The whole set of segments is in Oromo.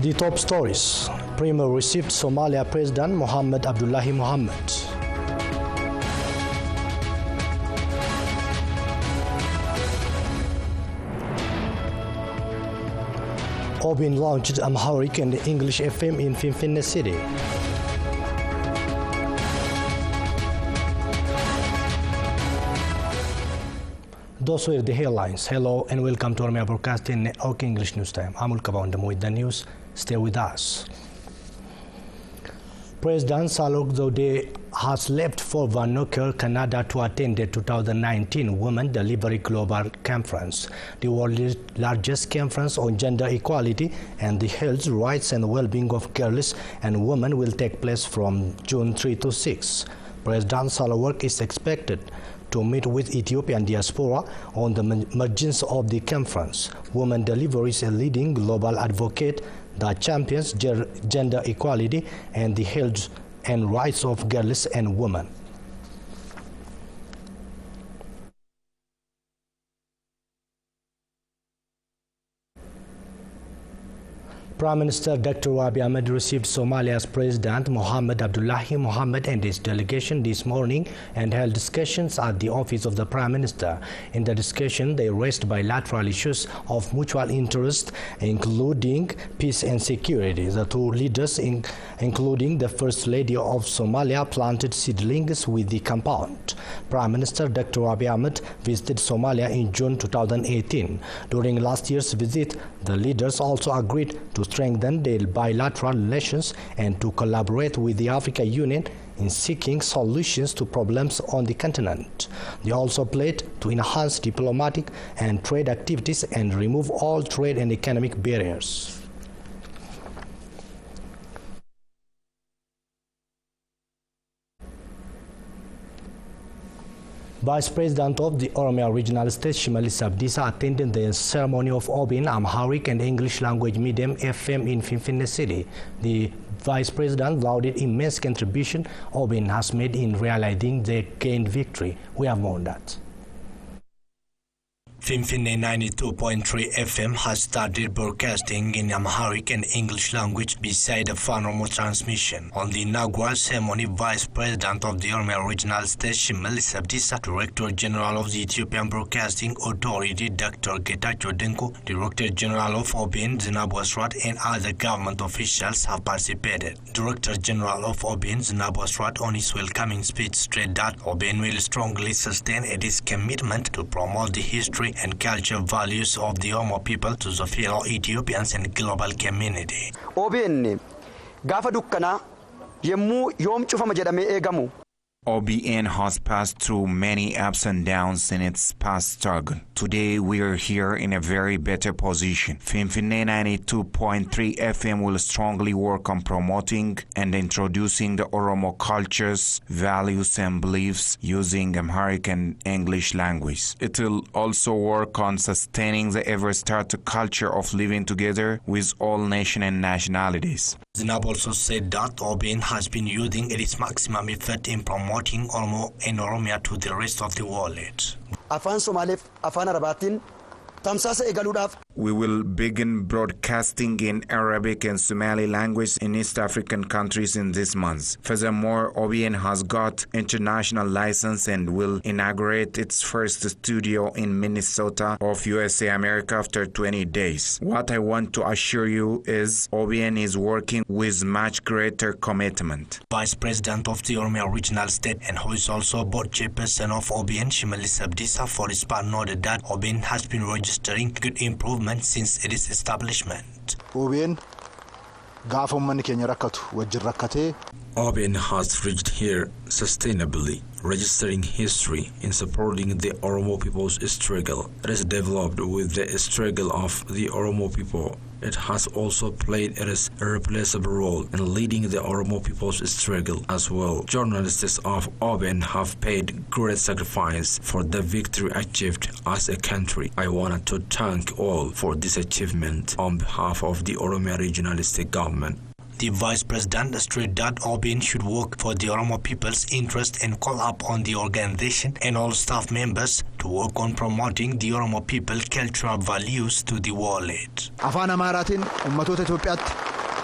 The top stories. Premier received Somalia President Mohamed Abdullahi Mohamed. OBN launched Amharic and English FM in Finfinne City. Those were the headlines. Hello and welcome to Oromia Broadcasting Network English News Time. I'm Ulkabanda with the news. Stay with us. President Salok Zewde has left for Vancouver, Canada to attend the 2019 Women Delivery Global Conference, the world's largest conference on gender equality and the health, rights and well-being of girls and women will take place from June 3 to 6. President Salok is expected to meet with Ethiopian diaspora on the margins of the conference. Women Delivery is a leading global advocate that champions gender equality and the health and rights of girls and women. Prime Minister Dr. Abiy Ahmed received Somalia's President Mohamed Abdullahi Mohamed and his delegation this morning and held discussions at the office of the Prime Minister. In the discussion, they raised bilateral issues of mutual interest, including peace and security. The two leaders, including the First Lady of Somalia, planted seedlings with the compound. Prime Minister Dr. Abiy Ahmed visited Somalia in June 2018. During last year's visit, the leaders also agreed to strengthen their bilateral relations and to collaborate with the African Union in seeking solutions to problems on the continent. They also pledged to enhance diplomatic and trade activities and remove all trade and economic barriers. Vice President of the Oromia Regional State, Shimallis Abdiisa, attended the ceremony of OBN Amharic and English language medium FM in Finfinne City. The Vice President lauded immense contribution OBN has made in realizing the gained victory. We have more on that. Finfinne 92.3 FM has started broadcasting in Amharic and English language beside the Fanomo transmission. On the inaugural ceremony, Vice President of the Oromia Regional State, Shimallis Abdiisa, Director General of the Ethiopian Broadcasting Authority, Dr. Getachew Denko, Director General of OBN, Zinabu Asrat, and other government officials have participated. Director General of OBN, Zinabu Asrat, on his welcoming speech, stressed that OBN will strongly sustain its commitment to promote the history and cultural values of the Oromo people to the fellow Ethiopians and global community. OBN gafa dukkana yemmu yom cufama jedhame eegamu. OBN has passed through many ups and downs in its past struggle. Today we are here in a very better position. Finfinne 92.3 FM will strongly work on promoting and introducing the Oromo cultures, values and beliefs using Amharic and English language. It will also work on sustaining the ever-started culture of living together with all nations and nationalities. Zinab also said that OBN has been using its maximum effort in promoting Oromo and Oromia to the rest of the world. Afaan Somalif, Afaan Arabatin, tamsaasa egaluudhaaf. We will begin broadcasting in Arabic and Somali language in East African countries in this month. Furthermore, OBN has got international license and will inaugurate its first studio in Minnesota of USA, America after 20 days. What I want to assure you is OBN is working with much greater commitment. Vice President of the Oromia Regional State and who is also board chairperson of OBN, Shimallis Abdiisa, for his part noted that OBN has been registering good improvement since its establishment. OBN gaafumman keenya rakkatu wajjin rakkatee OBN has reached here sustainably, registering history in supporting the Oromo people's struggle. It is developed with the struggle of the Oromo people. It has also played an irreplaceable role in leading the Oromo people's struggle as well. Journalists of OBN have paid great sacrifice for the victory achieved as a country. I wanted to thank all for this achievement on behalf of the Oromia Regional State Government. The Vice President stressed that OBN should work for the Oromo people's interest and call upon the organization and all staff members to work on promoting the Oromo people cultural values to the world. Afaan Amaaraatiin ummatoota Itoophiyaatti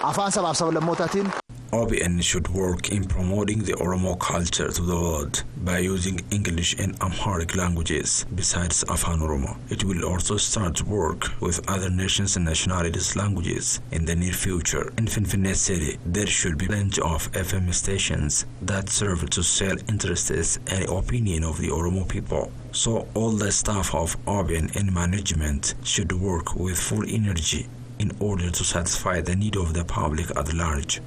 afaan sabaaf sablammootatiin OBN should work in promoting the Oromo culture to the world by using English and Amharic languages besides Afan Oromo. It will also start work with other nations and nationalities' languages in the near future. In Finfinne City, there should be plenty of FM stations that serve to sell interests and opinion of the Oromo people. So all the staff of OBN and management should work with full energy in order to satisfy the need of the public at large.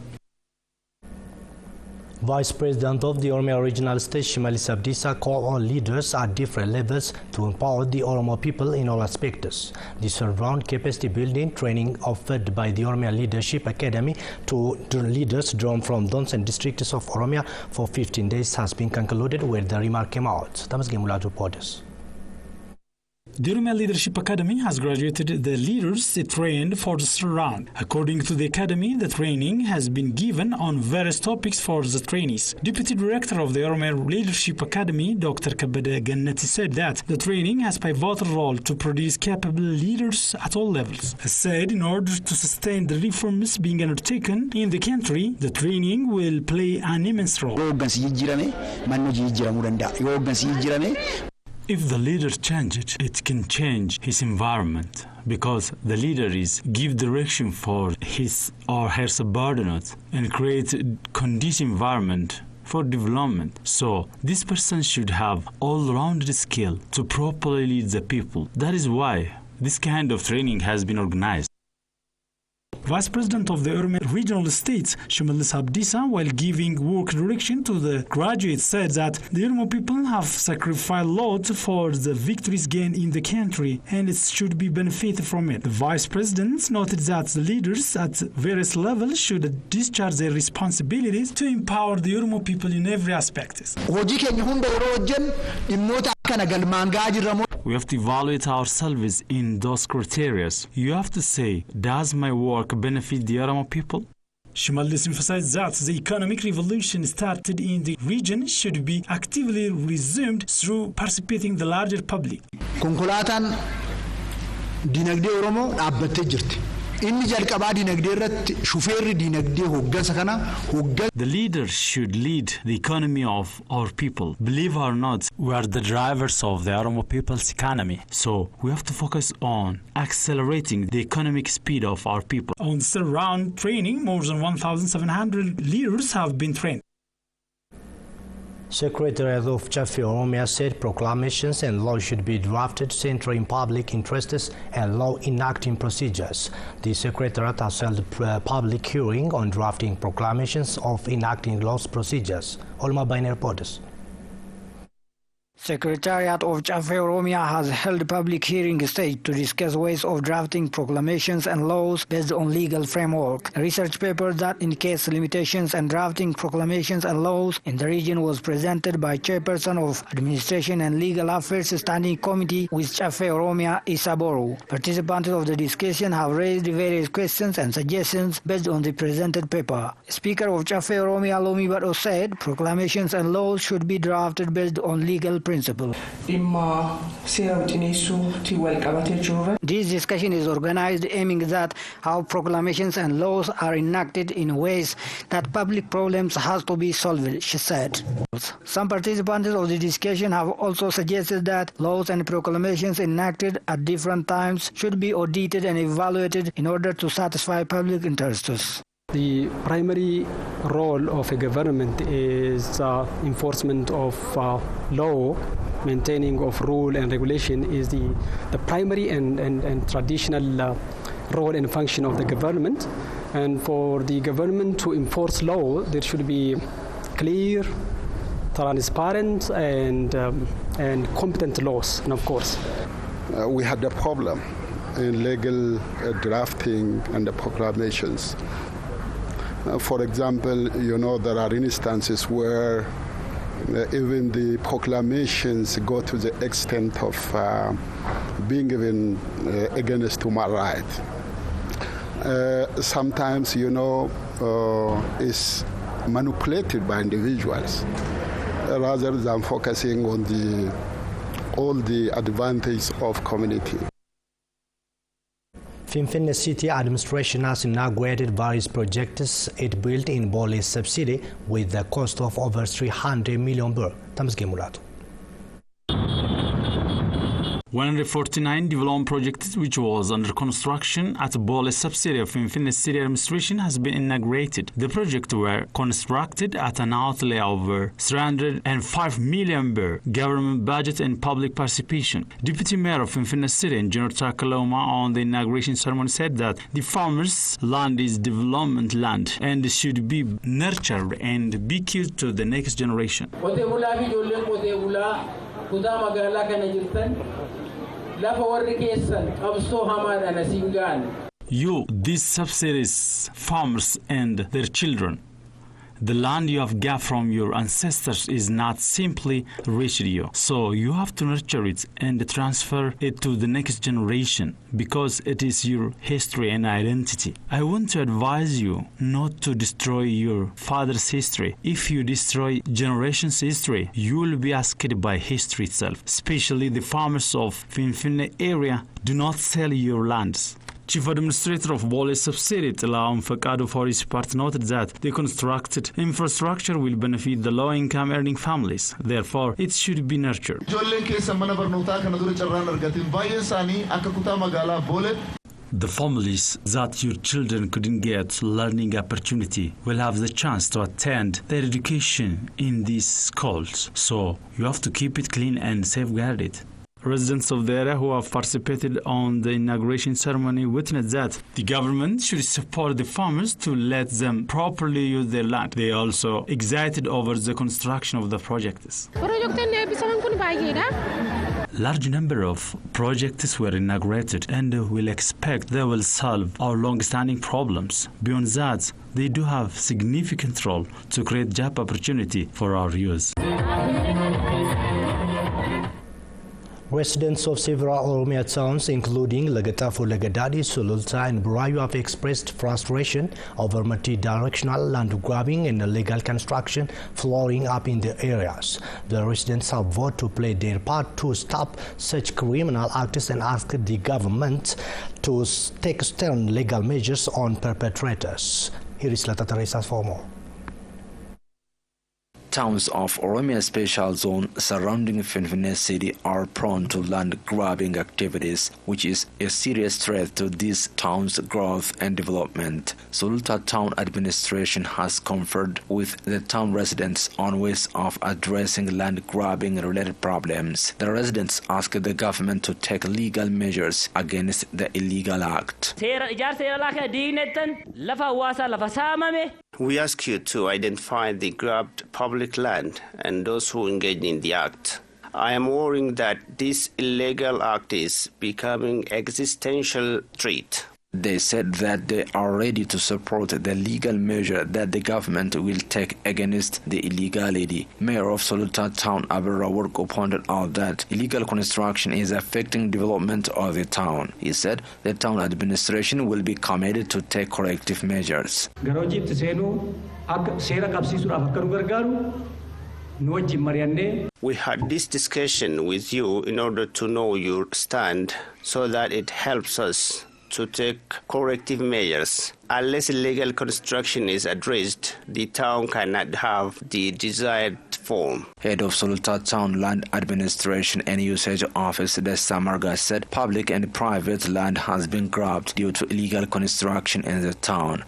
Vice President of the Oromia Regional State, Shimallis Abdiisa, called on leaders at different levels to empower the Oromo people in all aspects. This all-round capacity building training offered by the Oromia Leadership Academy to leaders drawn from zones and districts of Oromia for 15 days has been concluded, where the remark came out. Tamas Gemulad reporters. The Oromia Leadership Academy has graduated the leaders it trained for this round. According to the Academy, the training has been given on various topics for the trainees. Deputy Director of the Oromia Leadership Academy, Dr. Kabede Gannati, said that the training has a pivotal role to produce capable leaders at all levels. He said in order to sustain the reforms being undertaken in the country, the training will play an immense role. If the leader changes, it can change his environment, because the leader give direction for his or her subordinates and create a conducive environment for development. So this person should have all-rounded skill to properly lead the people. That is why this kind of training has been organized. Vice President of the Oromia Regional States, Shimallis Abdiisa, while giving work direction to the graduates, said that the Oromo people have sacrificed a lot for the victories gained in the country, and it should be benefited from it. The Vice President noted that the leaders at various levels should discharge their responsibilities to empower the Oromo people in every aspect. We have to evaluate ourselves in those criteria. You have to say, does my work benefit the Oromo people? Shimallis emphasized that the economic revolution started in the region should be actively resumed through participating the larger public. Konkolaataan dinagdee Oromoo dhaabbattee jirti. Inni jalqabaa dinagdee irratti shufeerri dinagdee hooggansa kana The leader should lead the economy of our people. Believe or not, we are the drivers of the Oromo people's economy. So we have to focus on accelerating the economic speed of our people. On this round training, more than 1,700 leaders have been trained. Secretariat of Chafe Oromia said proclamations and laws should be drafted centering public interests and law enacting procedures. The Secretariat has held a public hearing on drafting proclamations of enacting laws procedures. Olma Bainer reporters. Secretariat of Chafe Oromia has held a public hearing stage to discuss ways of drafting proclamations and laws based on legal framework. A research paper that indicates limitations and drafting proclamations and laws in the region was presented by Chairperson of Administration and Legal Affairs Standing Committee with Chafe Oromia, Isaboru. Participants of the discussion have raised various questions and suggestions based on the presented paper. Speaker of Chafe Oromia, Lomi Bado, said proclamations and laws should be drafted based on legal principle. This discussion is organized aiming at how proclamations and laws are enacted in ways that public problems has to be solved, she said. Some participants of the discussion have also suggested that laws and proclamations enacted at different times should be audited and evaluated in order to satisfy public interests. The primary role of a government is enforcement of law, maintaining of rule and regulation is the primary and traditional role and function of the government. And for the government to enforce law, there should be clear, transparent, and competent laws, and of course. We had a problem in legal drafting and the proclamations. For example, there are instances where even the proclamations go to the extent of being given against human rights. Sometimes, is manipulated by individuals rather than focusing on all the advantage of community. Finfinne City Administration has inaugurated various projects it built in Bole subsidy with the cost of over 300 million birr. Tamsge Mulatu. 149 development projects which was under construction at Bole subsidiary of Finfinne City Administration has been inaugurated. The projects were constructed at an outlay of over 305 million birr, government budget and public participation. Deputy Mayor of Finfinne City, Engineer Takaloma, on the inauguration ceremony said that the farmers' land is development land and should be nurtured and be kept to the next generation. You, these subsidiaries, farmers and their children, the land you have got from your ancestors is not simply reached you. So you have to nurture it and transfer it to the next generation because it is your history and identity. I want to advise you not to destroy your father's history. If you destroy generations' history, you will be asked by history itself. Especially the farmers of Finfinne area, do not sell your lands. Chief Administrator of Bole subsidiary Tilaum Fakado for his part noted that the constructed infrastructure will benefit the low-income earning families. Therefore, it should be nurtured. The families that your children couldn't get learning opportunity will have the chance to attend their education in these schools. So you have to keep it clean and safeguard it. Residents of the area who have participated on the inauguration ceremony witnessed that the government should support the farmers to let them properly use their land. They are also excited over the construction of the projects. Large number of projects were inaugurated and we'll expect they will solve our long-standing problems. Beyond that, they do have significant role to create job opportunity for our youth. Residents of several Oromia towns, including Lagatafu, Lagadadi, Sululta, and Burayu, have expressed frustration over multi-directional land grabbing and illegal construction flowing up in the areas. The residents have voted to play their part to stop such criminal acts and ask the government to take stern legal measures on perpetrators. Here is Lata Teresa for more. Towns of Oromia Special Zone surrounding Finfinne City are prone to land grabbing activities, which is a serious threat to these towns' growth and development. Sululta Town Administration has conferred with the town residents on ways of addressing land grabbing related problems. The residents ask the government to take legal measures against the illegal act. We ask you to identify the grabbed public land and those who engage in the act. I am worrying that this illegal act is becoming existential threat. They said that they are ready to support the legal measure that the government will take against the illegality. Mayor of Sululta Town, Abera Worko, pointed out that illegal construction is affecting development of the town. He said the town administration will be committed to take corrective measures. We had this discussion with you in order to know your stand so that it helps us to take corrective measures. Unless illegal construction is addressed, the town cannot have the desired form. Head of Sululta Town Land Administration and Usage Office, Desta Marga, said public and private land has been grabbed due to illegal construction in the town.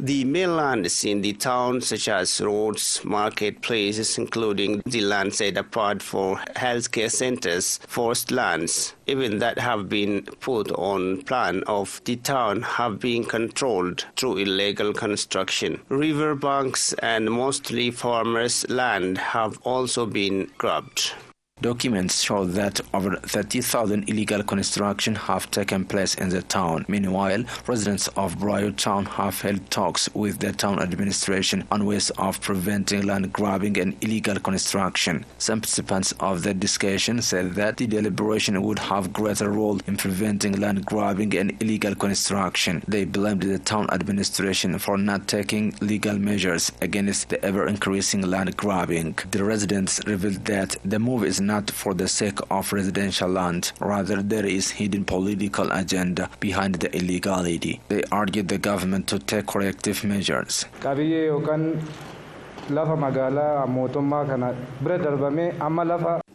The main lands in the town, such as roads, marketplaces, including the lands set apart for healthcare centers, forest lands, even that have been put on plan of the town, have been controlled through illegal construction. River banks and mostly farmers' land have also been grabbed. Documents show that over 30,000 illegal construction have taken place in the town. Meanwhile, residents of Brayo town have held talks with the town administration on ways of preventing land grabbing and illegal construction. Some participants of the discussion said that the deliberation would have greater role in preventing land grabbing and illegal construction. They blamed the town administration for not taking legal measures against the ever-increasing land grabbing. The residents revealed that the move is not for the sake of residential land. Rather, there is hidden political agenda behind the illegality. They argued the government to take corrective measures.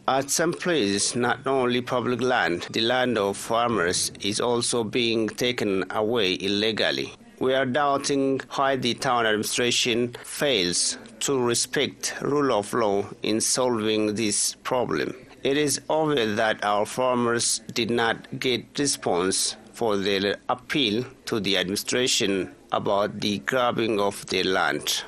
At some places, not only public land, the land of farmers is also being taken away illegally. We are doubting why the town administration fails to respect rule of law in solving this problem. It is obvious that our farmers did not get response for their appeal to the administration about the grabbing of their land.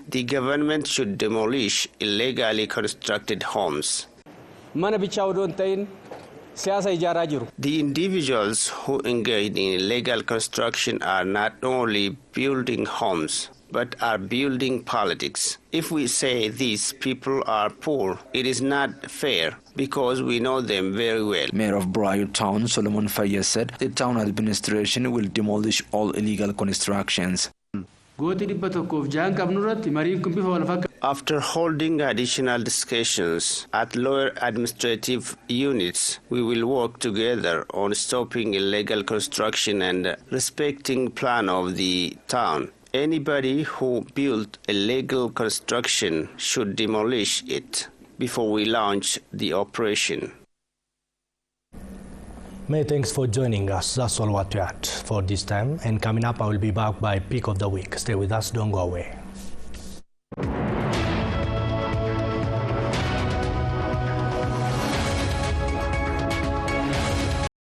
The government should demolish illegally constructed homes. The individuals who engage in illegal construction are not only building homes, but are building politics. If we say these people are poor, it is not fair because we know them very well. Mayor of Brayo Town, Solomon Fayez, said the town administration will demolish all illegal constructions. After holding additional discussions at lower administrative units, we will work together on stopping illegal construction and respecting plan of the town. Anybody who built illegal construction should demolish it before we launch the operation. Many thanks for joining us. That's all what we had for this time. And coming up, I will be back by Peak of the Week. Stay with us. Don't go away.